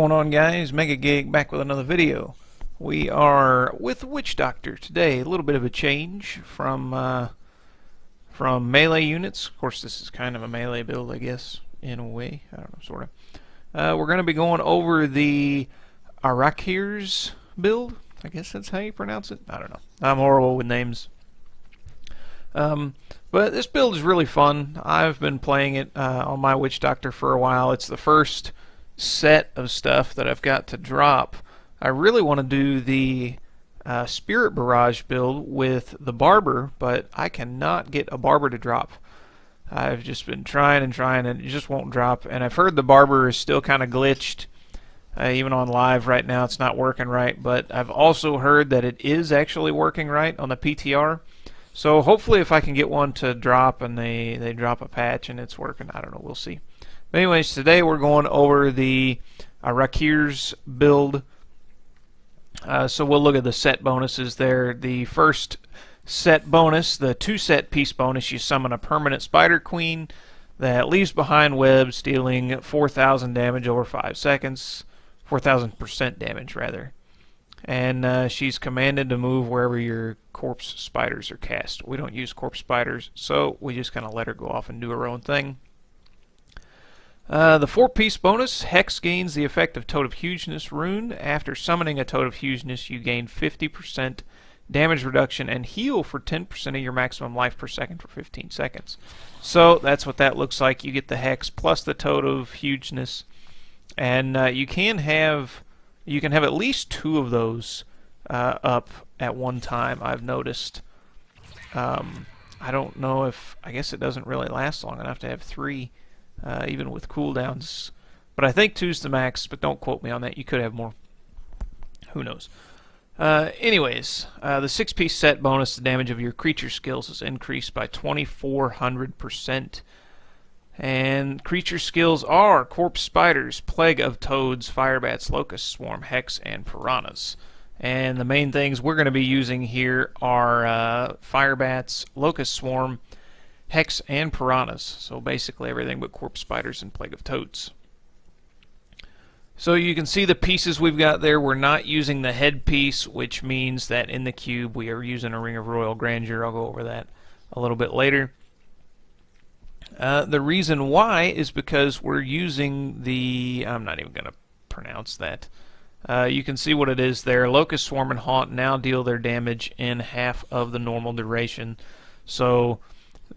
going on, guys? Mega Gig back with another video. We are with Witch Doctor today. A little bit of a change from melee units. Of course, this is kind of a melee build, I guess, in a way. I don't know, sort of. We're going to be going over the Archyr's build. I guess that's how you pronounce it. I don't know. I'm horrible with names. But this build is really fun. I've been playing it on my Witch Doctor for a while. It's the first set of stuff that I've got to drop. I really want to do the Spirit Barrage build with the Barber, but I cannot get a Barber to drop. I've just been trying and trying, and it just won't drop. And I've heard the Barber is still kind of glitched. Even on live right now, it's not working right. But I've also heard that it is actually working right on the PTR. So hopefully if I can get one to drop and they drop a patch and it's working, I don't know, we'll see. But anyways, today we're going over the Archyr's build. So we'll look at the set bonuses there. The first set bonus, the 2-set piece bonus, you summon a permanent Spider Queen that leaves behind webs, dealing 4,000 damage over 5 seconds. 4,000% damage, rather. And she's commanded to move wherever your corpse spiders are cast. We don't use corpse spiders, so we just kind of let her go off and do her own thing. The 4-piece bonus, Hex gains the effect of Toad of Hugeness rune. After summoning a Toad of Hugeness, you gain 50% damage reduction and heal for 10% of your maximum life per second for 15 seconds. So that's what that looks like. You get the Hex plus the Toad of Hugeness, and you can have at least 2 of those up at one time, I've noticed. I don't know if, I guess it doesn't really last long enough to have 3. Even with cooldowns. But I think 2's the max, but don't quote me on that. You could have more. Who knows? Anyways, the 6-piece set bonus, the damage of your creature skills is increased by 2,400%. And creature skills are Corpse Spiders, Plague of Toads, Firebats, Locust Swarm, Hex, and Piranhas. And the main things we're going to be using here are Firebats, Locust Swarm, Hex, and Piranhas. So basically everything but Corpse Spiders and Plague of Toads. So you can see the pieces we've got there. We're not using the headpiece, which means that in the cube we are using a Ring of Royal Grandeur. I'll go over that a little bit later. The reason why is because we're using the... I'm not even going to pronounce that. You can see what it is there. Locust Swarm and Haunt now deal their damage in half of the normal duration. So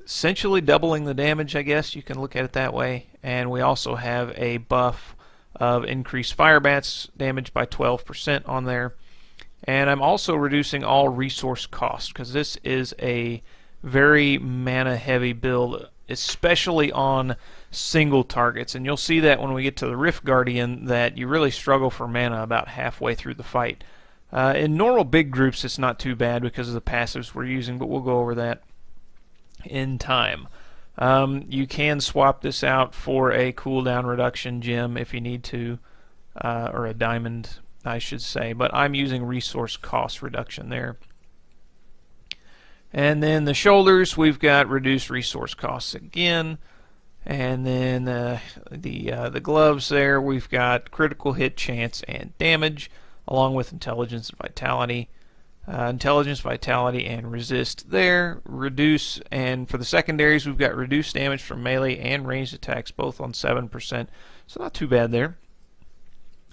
essentially doubling the damage, I guess you can look at it that way. And we also have a buff of increased Firebats damage by 12% on there. And I'm also reducing all resource cost, because this is a very mana heavy build, especially on single targets. And you'll see that when we get to the Rift Guardian, that you really struggle for mana about halfway through the fight. In normal big groups it's not too bad because of the passives we're using, but we'll go over that in time. You can swap this out for a cooldown reduction gem if you need to, or a diamond, I should say, but I'm using resource cost reduction there. And then the shoulders, we've got reduced resource costs again. And then the gloves there, we've got critical hit chance and damage, along with intelligence and vitality. Intelligence, vitality, and resist there. Reduce, and for the secondaries we've got reduced damage from melee and ranged attacks, both on 7%, so not too bad there.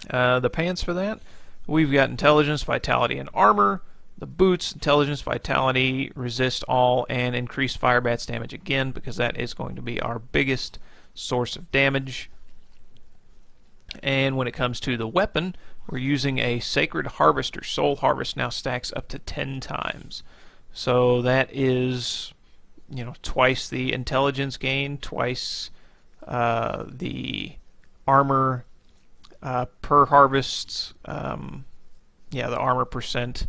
The pants for that, we've got intelligence, vitality, and armor. The boots, intelligence, vitality, resist all, and increase Firebats damage again, because that is going to be our biggest source of damage. And when it comes to the weapon, we're using a Sacred Harvester. Soul Harvest now stacks up to 10 times. So that is, you know, twice the intelligence gain, twice the armor per harvest. Yeah, the armor percent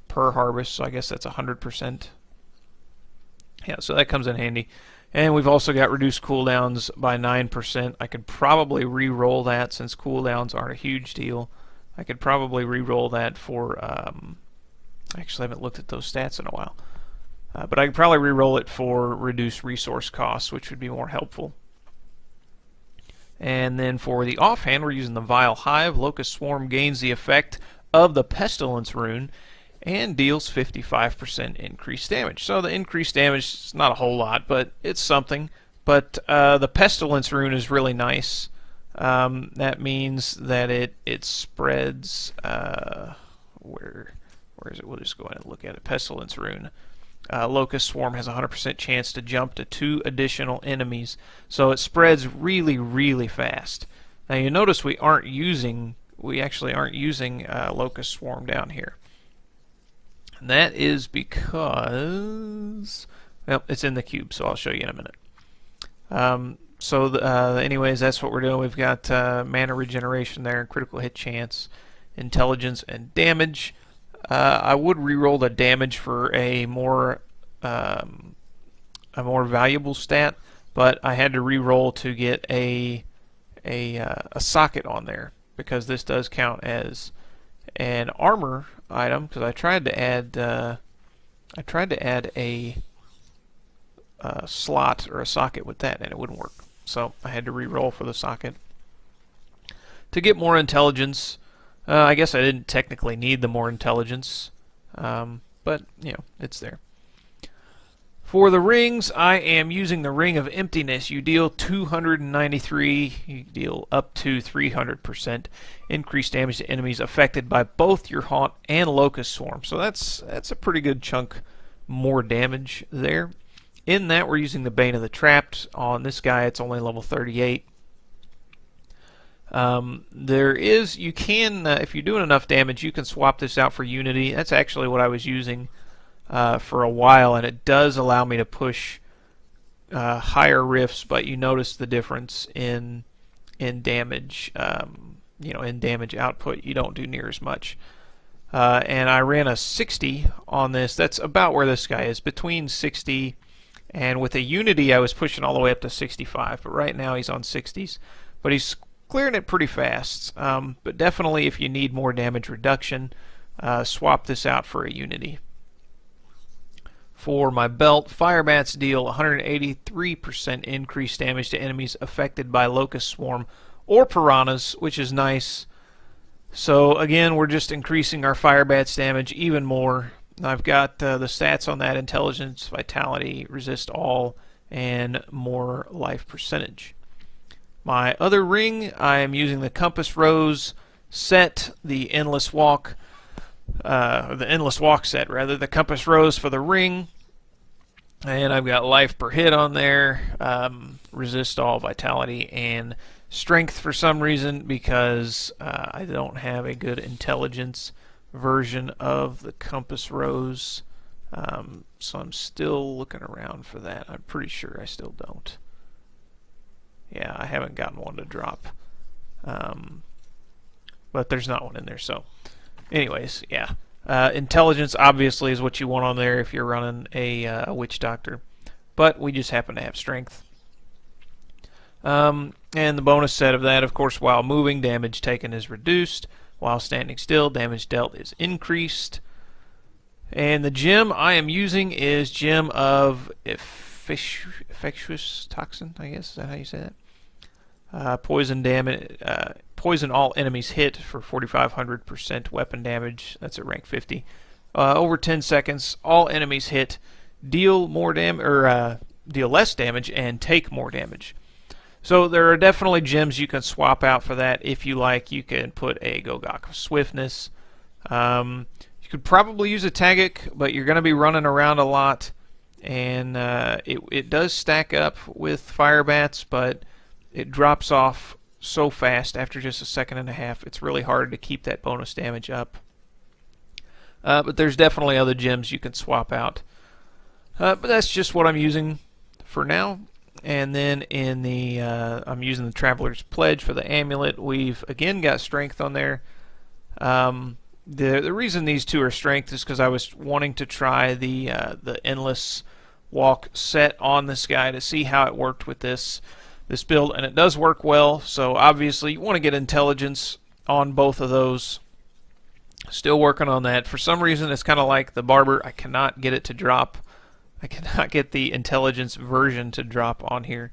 per harvest, so I guess that's 100%. Yeah, so that comes in handy. And we've also got reduced cooldowns by 9%. I could probably re-roll that, since cooldowns aren't a huge deal. I could probably re-roll that for... actually, I haven't looked at those stats in a while. But I could probably re-roll it for reduced resource costs, which would be more helpful. And then for the offhand, we're using the Vile Hive. Locust Swarm gains the effect of the Pestilence rune and deals 55% increased damage. So the increased damage is not a whole lot, but it's something. But the Pestilence rune is really nice. That means that it spreads. Where is it? We'll just go ahead and look at it. Pestilence rune. Locust Swarm has a 100% chance to jump to 2 additional enemies, so it spreads really, really fast. Now you notice we actually aren't using Locust Swarm down here. And that is because, well, it's in the cube, so I'll show you in a minute. Anyways, that's what we're doing. We've got mana regeneration there, critical hit chance, intelligence, and damage. I would reroll the damage for a more valuable stat, but I had to reroll to get a socket on there because this does count as an armor item. Because I tried to add a slot or a socket with that, and it wouldn't work. So I had to reroll for the socket to get more intelligence. I guess I didn't technically need the more intelligence, but, you know, it's there. For the rings, I am using the Ring of Emptiness. You deal 293, you deal up to 300% increased damage to enemies affected by both your Haunt and Locust Swarm. So that's a pretty good chunk more damage there. In that, we're using the Bane of the Trapped. On this guy, it's only level 38. You can, if you're doing enough damage, you can swap this out for Unity. That's actually what I was using for a while, and it does allow me to push higher rifts, but you notice the difference in damage. In damage output, you don't do near as much. And I ran a 60 on this. That's about where this guy is, between 60 and with a Unity, I was pushing all the way up to 65, but right now he's on 60s. But he's clearing it pretty fast. But definitely, if you need more damage reduction, swap this out for a Unity. For my belt, Firebats deal 183% increased damage to enemies affected by Locust Swarm or Piranhas, which is nice. So again, we're just increasing our Firebats damage even more. I've got the stats on that: intelligence, vitality, resist all, and more life percentage. My other ring, I am using the Compass Rose set, the Endless Walk set, rather, the Compass Rose for the ring. And I've got life per hit on there, resist all, vitality, and strength for some reason, because I don't have a good intelligence version of the Compass Rose. So I'm still looking around for that. I'm pretty sure I still don't. Yeah, I haven't gotten one to drop. But there's not one in there, so. Anyways, yeah. Intelligence, obviously, is what you want on there if you're running a Witch Doctor. But we just happen to have strength. And the bonus set of that, of course, while moving, damage taken is reduced. While standing still, damage dealt is increased. And the gem I am using is Gem of Infectious Toxin, I guess. Is that how you say that? Poison damage. Poison all enemies hit for 4,500% weapon damage. That's at rank 50. Over 10 seconds, all enemies hit deal more damage, or deal less damage and take more damage. So there are definitely gems you can swap out for that if you like. You can put a Gogok of Swiftness. You could probably use a Tagic, but you're going to be running around a lot, and it does stack up with Firebats, but it drops off so fast after just a second and a half. It's really hard to keep that bonus damage up. But there's definitely other gems you can swap out. But that's just what I'm using for now. And then in the I'm using the Traveler's Pledge for the amulet. We've again got strength on there. The reason these two are strength is because I was wanting to try the Endless Walk set on this guy to see how it worked with this build, and it does work well. So obviously you want to get intelligence on both of those. Still working on that. For some reason, it's kind of like the Barber. I cannot get it to drop. I cannot get the intelligence version to drop on here.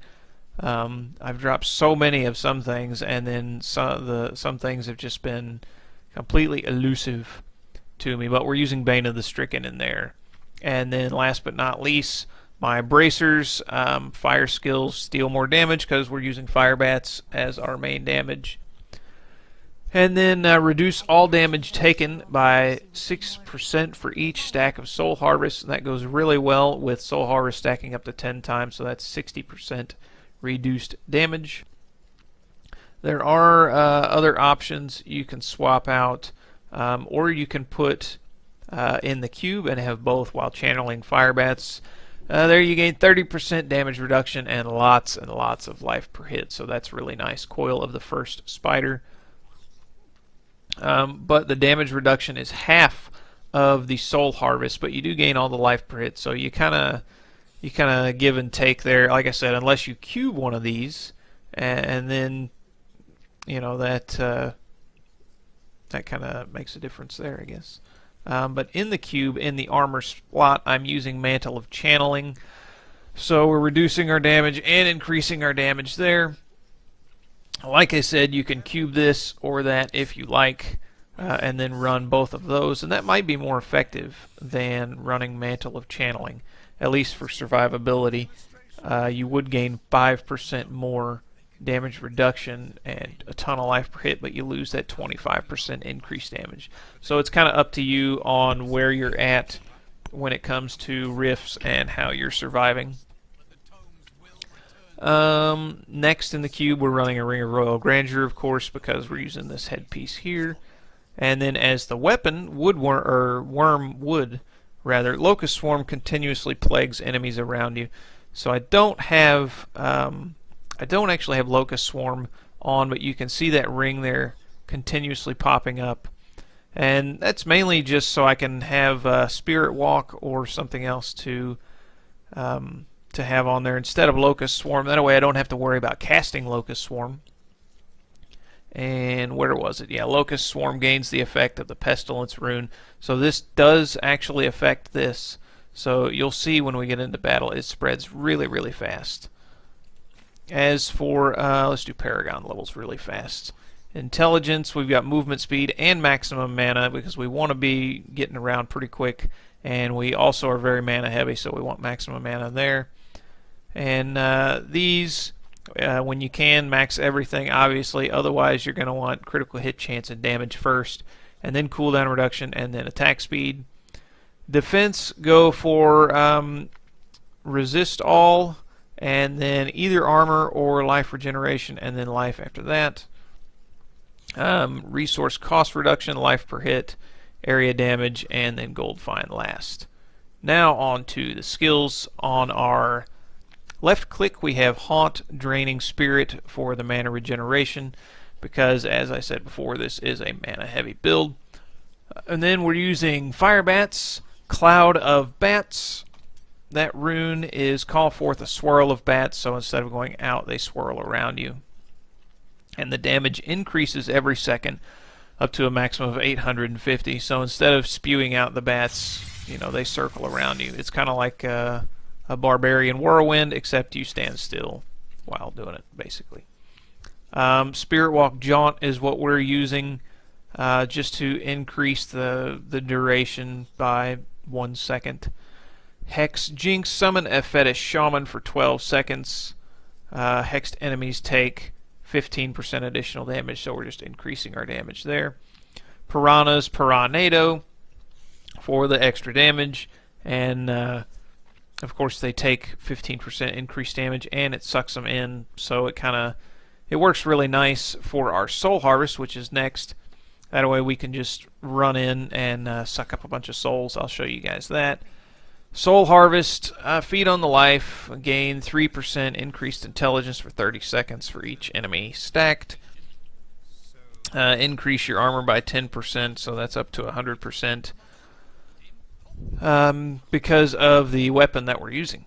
I've dropped so many of some things, and then some things have just been completely elusive to me. But we're using Bane of the Stricken in there. And then last but not least, my bracers, fire skills deal more damage because we're using Firebats as our main damage. And then reduce all damage taken by 6% for each stack of Soul Harvest. And that goes really well with Soul Harvest stacking up to 10 times, so that's 60% reduced damage. There are other options you can swap out, or you can put in the cube and have both while channeling Firebats. There you gain 30% damage reduction and lots of life per hit, so that's really nice. Coil of the First Spider. But the damage reduction is half of the Soul Harvest, but you do gain all the life per hit, so you kind of give and take there. Like I said, unless you cube one of these, and then that kind of makes a difference there, I guess. But in the cube, in the armor slot, I'm using Mantle of Channeling, so we're reducing our damage and increasing our damage there. Like I said, you can cube this or that if you like, and then run both of those, and that might be more effective than running Mantle of Channeling, at least for survivability. You would gain 5% more damage reduction and a ton of life per hit, but you lose that 25% increased damage. So it's kind of up to you on where you're at when it comes to rifts and how you're surviving. Next in the cube, we're running a Ring of Royal Grandeur, of course, because we're using this headpiece here. And then as the weapon, Wormwood, Locust Swarm continuously plagues enemies around you. So I don't actually have Locust Swarm on, but you can see that ring there continuously popping up. And that's mainly just so I can have Spirit Walk or something else to have on there instead of Locust Swarm. That way I don't have to worry about casting Locust Swarm. And where was it? Yeah, Locust Swarm gains the effect of the Pestilence rune. So this does actually affect this. So you'll see when we get into battle, it spreads really, really fast. As for, let's do Paragon Levels really fast. Intelligence, we've got movement speed and maximum mana because we want to be getting around pretty quick. And we also are very mana heavy, so we want maximum mana there. And these, when you can, max everything, obviously. Otherwise, you're going to want critical hit chance and damage first, and then cooldown reduction, and then attack speed. Defense, go for resist all, and then either armor or life regeneration, and then life after that. Resource cost reduction, life per hit, area damage, and then gold fine last. Now on to the skills. On our left click, we have Haunt, Draining Spirit for the mana regeneration, because as I said before, this is a mana heavy build. And then we're using Firebats, Cloud of Bats. That rune is Call Forth a Swirl of Bats, so instead of going out, they swirl around you. And the damage increases every second up to a maximum of 850. So instead of spewing out the bats, they circle around you. It's kind of like a Barbarian Whirlwind, except you stand still while doing it, basically. Spirit Walk Jaunt is what we're using just to increase the duration by 1 second. Hex Jinx, summon a Fetish Shaman for 12 seconds. Hexed enemies take 15% additional damage, so we're just increasing our damage there. Piranhas, Piranado for the extra damage, and of course they take 15% increased damage, and it sucks them in, so it works really nice for our Soul Harvest, which is next. That way we can just run in and suck up a bunch of souls. I'll show you guys that. Soul Harvest, feed on the life, gain 3% increased intelligence for 30 seconds for each enemy stacked. Increase your armor by 10%, so that's up to 100% because of the weapon that we're using.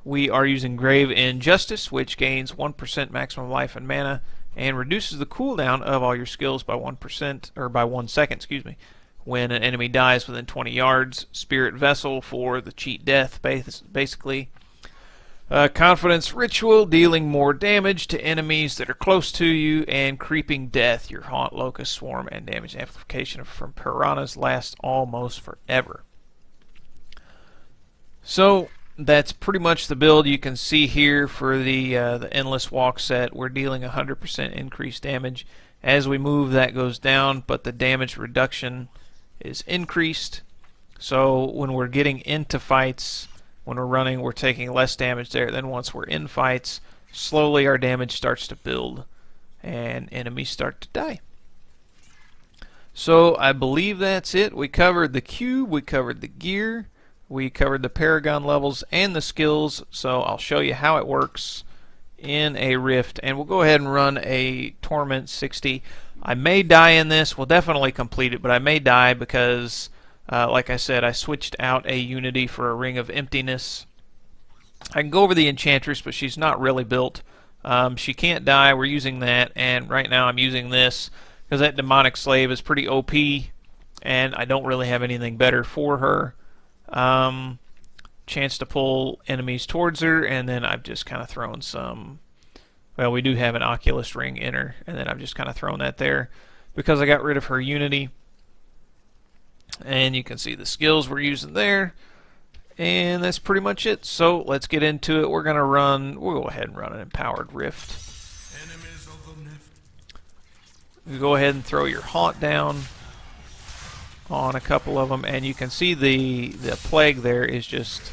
We are using Grave Injustice, which gains 1% maximum life and mana and reduces the cooldown of all your skills by 1%, or by 1 second, excuse me, when an enemy dies within 20 yards. Spirit Vessel for the cheat death, basically. Confidence Ritual, dealing more damage to enemies that are close to you, and Creeping Death, your Haunt, Locust Swarm, and damage amplification from piranhas lasts almost forever. So that's pretty much the build you can see here for the Endless Walk set. We're dealing 100% increased damage. As we move, that goes down, but the damage reduction is increased. So when we're getting into fights, when we're running, we're taking less damage there. Then once we're in fights, slowly our damage starts to build and enemies start to die. So I believe that's it. We covered the cube, we covered the gear, we covered the Paragon levels and the skills. So I'll show you how it works in a Rift, and we'll go ahead and run a Torment 60. I may die in this. We'll definitely complete it, but I may die because like I said, I switched out a Unity for a Ring of Emptiness. I can go over the Enchantress, but she's not really built. She can't die. We're using that, and right now I'm using this because that Demonic Slave is pretty OP, and I don't really have anything better for her. Chance to pull enemies towards her, and then I've just kind of thrown some... Well, we do have an Oculus Ring in her, and then I've just kind of thrown that there because I got rid of her Unity. And you can see the skills we're using there. And that's pretty much it. So let's get into it. We'll go ahead and run an Empowered Rift. You go ahead and throw your Haunt down on a couple of them. And you can see the Plague there is just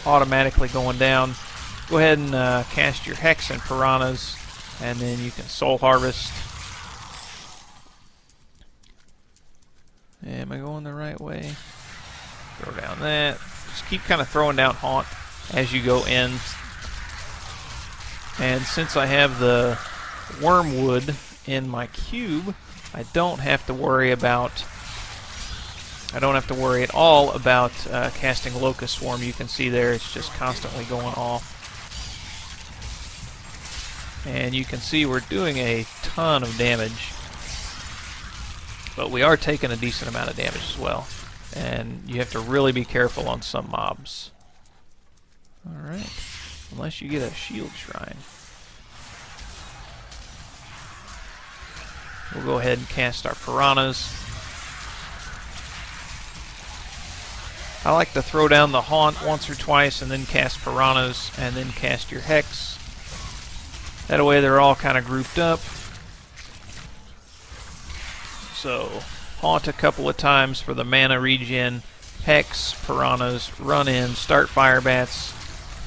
automatically going down. Go ahead and cast your Hex and Piranhas. And then you can Soul Harvest. Am I going the right way? Throw down that. Just keep kind of throwing down Haunt as you go in. And since I have the Wormwood in my cube, I don't have to worry at all about casting Locust Swarm. You can see there it's just constantly going off. And you can see we're doing a ton of damage. But we are taking a decent amount of damage as well. And you have to really be careful on some mobs. Alright. Unless you get a Shield Shrine. We'll go ahead and cast our Piranhas. I like to throw down the Haunt once or twice and then cast Piranhas and then cast your Hex. That way they're all kind of grouped up. So, Haunt a couple of times for the mana regen, Hex, Piranhas, run in, start Firebats,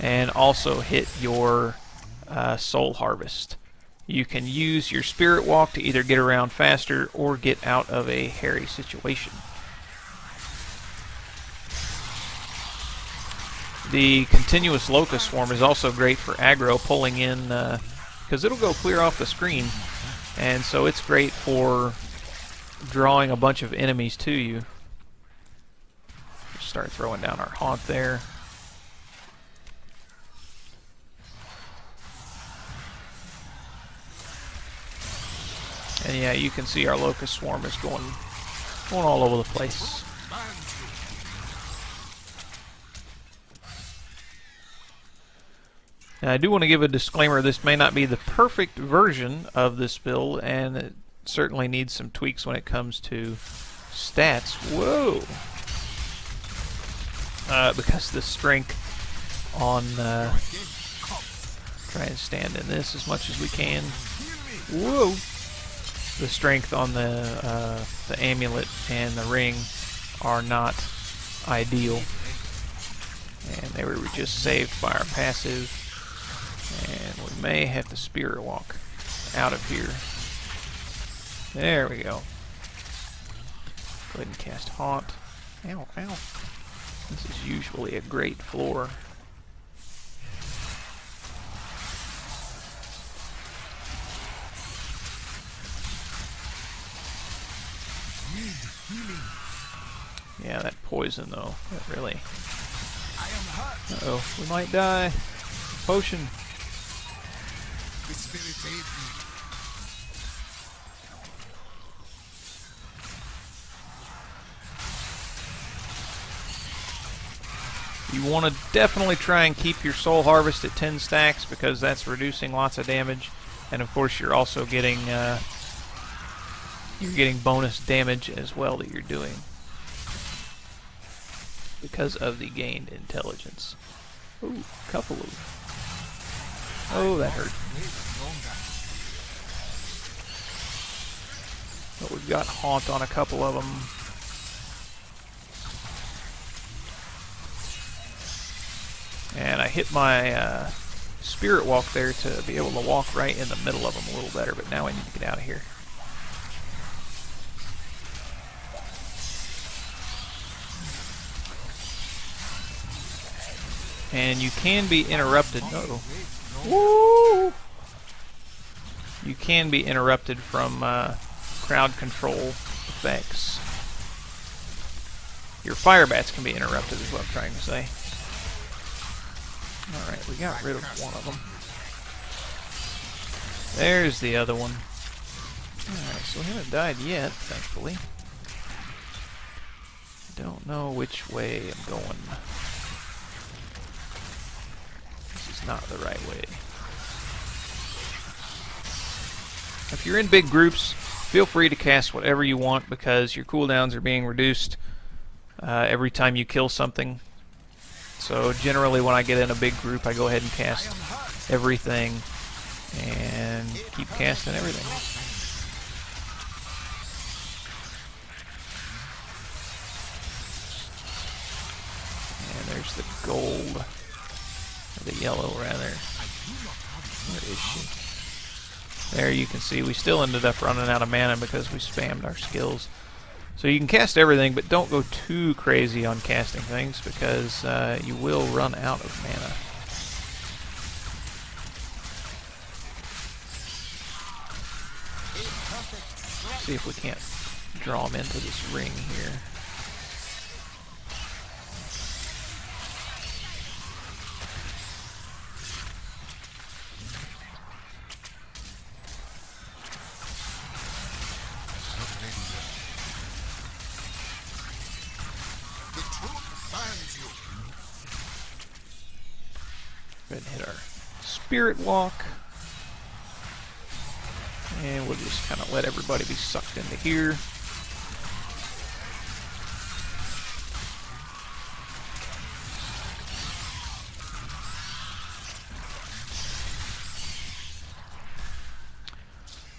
and also hit your Soul Harvest. You can use your Spirit Walk to either get around faster or get out of a hairy situation. The Continuous Locust Swarm is also great for aggro, pulling in, because it'll go clear off the screen, and so it's great for drawing a bunch of enemies to you. Just start throwing down our Haunt there. And yeah, you can see our Locust Swarm is going all over the place. Now I do want to give a disclaimer, this may not be the perfect version of this build, and it certainly needs some tweaks when it comes to stats. Whoa! Because the strength on... try and stand in this as much as we can. Whoa! The strength on the amulet and the ring are not ideal. And they were just saved by our passive. And we may have to Spirit Walk out of here. There we go. Go ahead and cast Haunt. Ow, ow. This is usually a great floor. Yeah, that poison though, that really... Uh-oh, we might die. Potion. You want to definitely try and keep your soul harvest at 10 stacks because that's reducing lots of damage, and of course you're also getting bonus damage as well that you're doing because of the gained intelligence. Ooh, couple of. Oh, that hurt. But we've got Haunt on a couple of them. And I hit my Spirit Walk there to be able to walk right in the middle of them a little better, but now I need to get out of here. And you can be interrupted. Uh-oh. Woo! You can be interrupted from crowd control effects. Your Firebats can be interrupted is what I'm trying to say. Alright, we got rid of one of them. There's the other one. Alright, so we haven't died yet, thankfully. Don't know which way I'm going. This is not the right way. If you're in big groups, feel free to cast whatever you want because your cooldowns are being reduced every time you kill something. So generally when I get in a big group, I go ahead and cast everything and keep casting everything. And there's the gold, or the yellow rather. Where is she? There you can see we still ended up running out of mana because we spammed our skills. So you can cast everything, but don't go too crazy on casting things because you will run out of mana. See if we can't draw them into this ring here. Go ahead and hit our Spirit Walk. And we'll just kind of let everybody be sucked into here.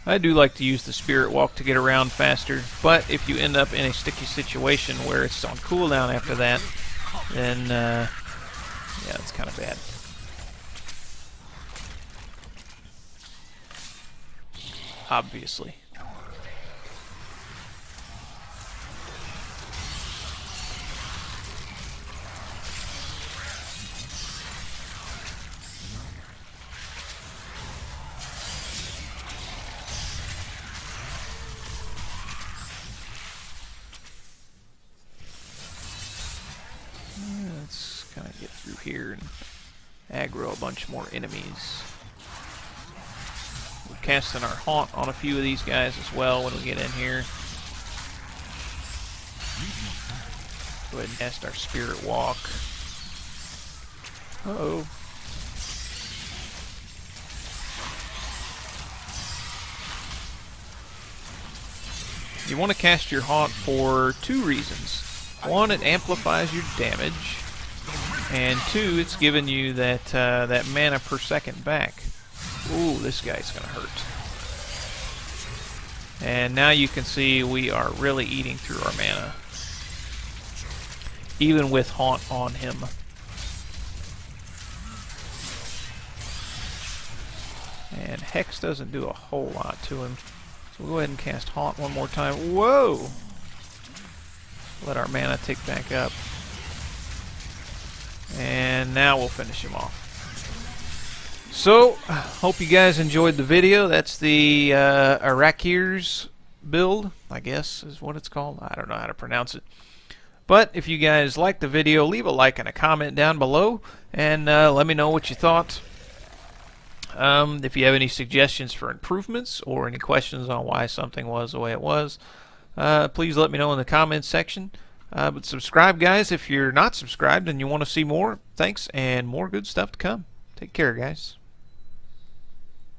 I do like to use the Spirit Walk to get around faster, but if you end up in a sticky situation where it's on cooldown after that, then yeah, it's kind of bad. Obviously. Let's kind of get through here and aggro a bunch more enemies. We're casting our Haunt on a few of these guys as well when we get in here. Go ahead and cast our Spirit Walk. Uh-oh. You want to cast your Haunt for two reasons. One, it amplifies your damage, and two, it's giving you that that mana per second back. Ooh, this guy's gonna hurt. And now you can see we are really eating through our mana, even with Haunt on him. And Hex doesn't do a whole lot to him. So we'll go ahead and cast Haunt one more time. Whoa! Let our mana tick back up. And now we'll finish him off. So, hope you guys enjoyed the video. That's the Archyr's build, I guess is what it's called. I don't know how to pronounce it. But if you guys liked the video, leave a like and a comment down below. And let me know what you thought. If you have any suggestions for improvements or any questions on why something was the way it was, please let me know in the comments section. But subscribe, guys, if you're not subscribed and you want to see more. Thanks, and more good stuff to come. Take care, guys.